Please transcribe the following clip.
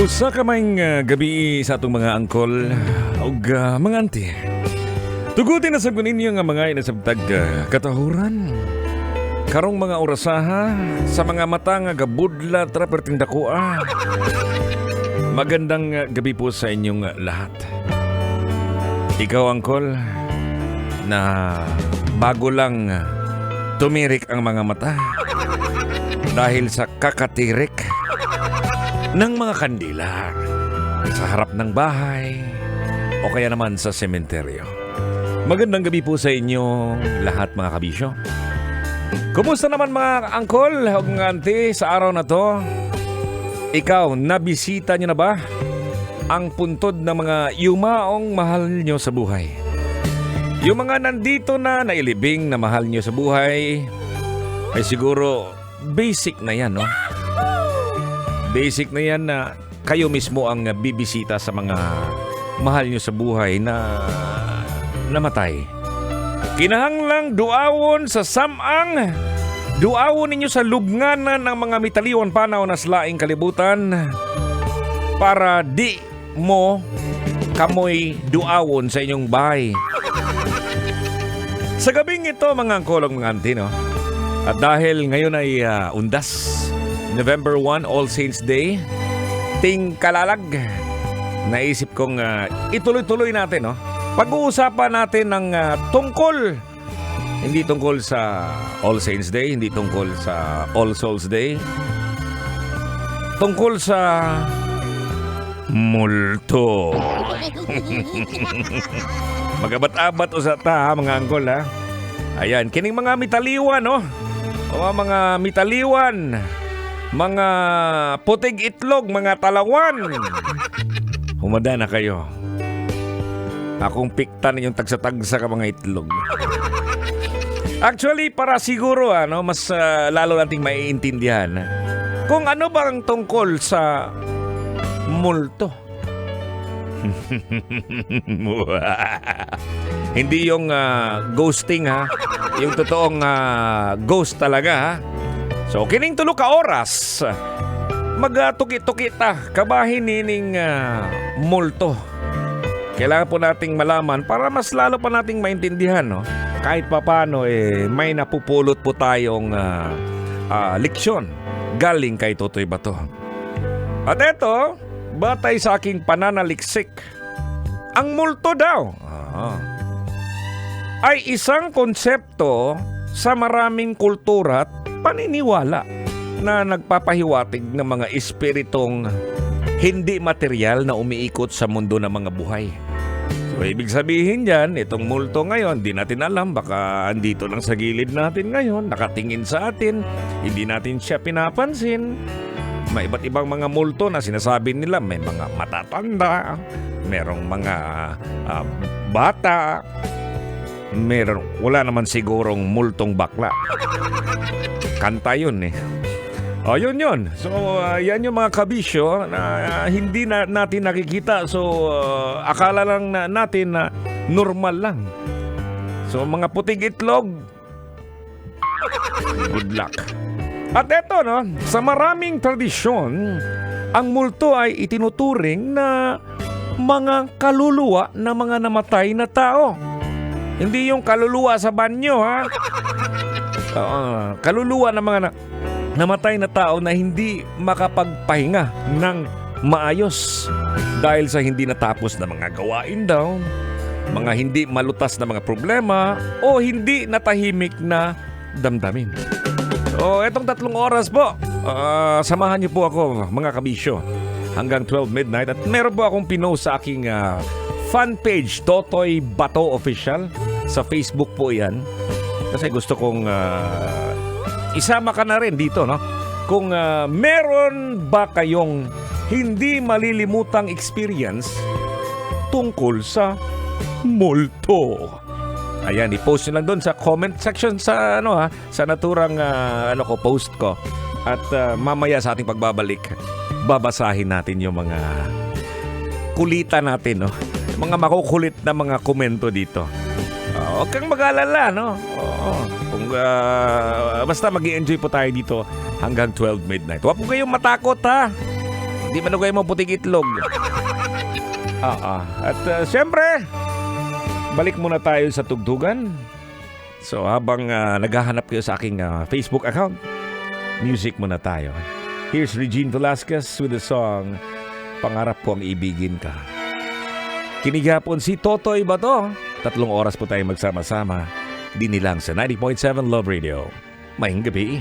Usa ka may gabi sa atong mga angkol ug mga auntie. Tugutin na sa ninyo nga mga inasabtag katahuran. Karong mga orasaha sa mga mata nga gabudla traperting dakoa. Magandang gabi po sa inyong lahat. Ikaw angkol na bago lang tumirik ang mga mata dahil sa kakatirik ng mga kandila sa harap ng bahay o kaya naman sa sementeryo. Magandang gabi po sa inyo lahat mga kabisyo. Kumusta naman mga angkol o mga auntie sa araw na to? Ikaw, nabisita nyo na ba ang puntod ng mga yumaong mahal nyo sa buhay? Yung mga nandito na nailibing na mahal nyo sa buhay ay siguro basic na yan, no? Basic na yan na kayo mismo ang bibisita sa mga mahal nyo sa buhay na namatay. Kinahanglang duawon sa samang, duawon ninyo sa lubnganan ng mga mitaliwan panaw na slaing kalibutan para di mo kamoy duawon sa inyong bahay. Sa gabing ito mga angkolong mga auntie, no? At dahil ngayon ay undas, November 1, All Saints Day, ting kalalag, naisip kong ituloy-tuloy natin, no? Pag-uusapan natin ng tungkol, hindi tungkol sa All Saints Day, hindi tungkol sa All Souls Day, tungkol sa multo. Magabat-abat o sa ta, mga angkol, ha? Ayan, kining mga mitaliwan, no? O mga mitaliwan, mga putig itlog, mga talawan. Humada na kayo. Akong pikta ninyong tagsa-tagsa ka mga itlog. Actually, para siguro mas lalo nating maiintindihan kung ano bang tungkol sa multo. Hindi yung ghosting, ha. Yung totoong ghost talaga, ha. So, kining tulo ka oras, magtuki-tuki ta, kabahin nining multo. Kailangan po nating malaman para mas lalo pa nating maintindihan, no? Kahit papano, may napupulot po tayong leksyon galing kay Totoy Bato. At eto, batay sa aking pananaliksik, ang multo daw ay isang konsepto sa maraming kultura at paniniwala na nagpapahiwatig ng mga espiritong hindi material na umiikot sa mundo ng mga buhay. So, ibig sabihin yan, itong multo ngayon, di natin alam, baka andito lang sa gilid natin ngayon, nakatingin sa atin, hindi natin siya pinapansin. May iba't ibang mga multo na sinasabi nila, may mga matatanda, merong mga bata, wala naman sigurong multong bakla. Kanta yun eh. O yun. So yan yung mga kabisyo na hindi natin nakikita. So akala lang natin na normal lang. So mga puting itlog, good luck. At eto, no, sa maraming tradisyon, ang multo ay itinuturing na mga kaluluwa na mga namatay na tao. Hindi yung kaluluwa sa banyo, ha? Kaluluwa ng mga namatay na tao na hindi makapagpahinga ng maayos dahil sa hindi natapos na mga gawain daw, mga hindi malutas na mga problema, o hindi natahimik na damdamin. So, etong 3 oras po, samahan niyo po ako, mga kabisyo, hanggang 12 midnight. At meron po akong pinost sa aking fan page, Totoy Bato Official. Sa Facebook po yan. Kasi gusto kong isama ka na rin dito, no? Kung meron ba kayong hindi malilimutang experience tungkol sa multo. Ayan, i-post nyo lang doon sa comment section sa sa naturang post ko. At mamaya sa ating pagbabalik, babasahin natin yung mga kulitan natin, no? Mga makukulit na mga komento dito. Huwag kang mag-alala, no? Kung basta mag-i-enjoy po tayo dito hanggang 12 midnight. Huwag po kayong matakot, ha? Di manugay mo puting itlog. At siyempre, balik muna tayo sa tugtugan. So habang naghahanap kayo sa aking Facebook account, music muna tayo. Here's Regine Velasquez with the song Pangarap Ko Ang Ibigin Ka. Kinigapon si Totoy Bato. 3 oras po tayo magsama-sama. Dinilang sa 90.7 Love Radio. Maing gabi.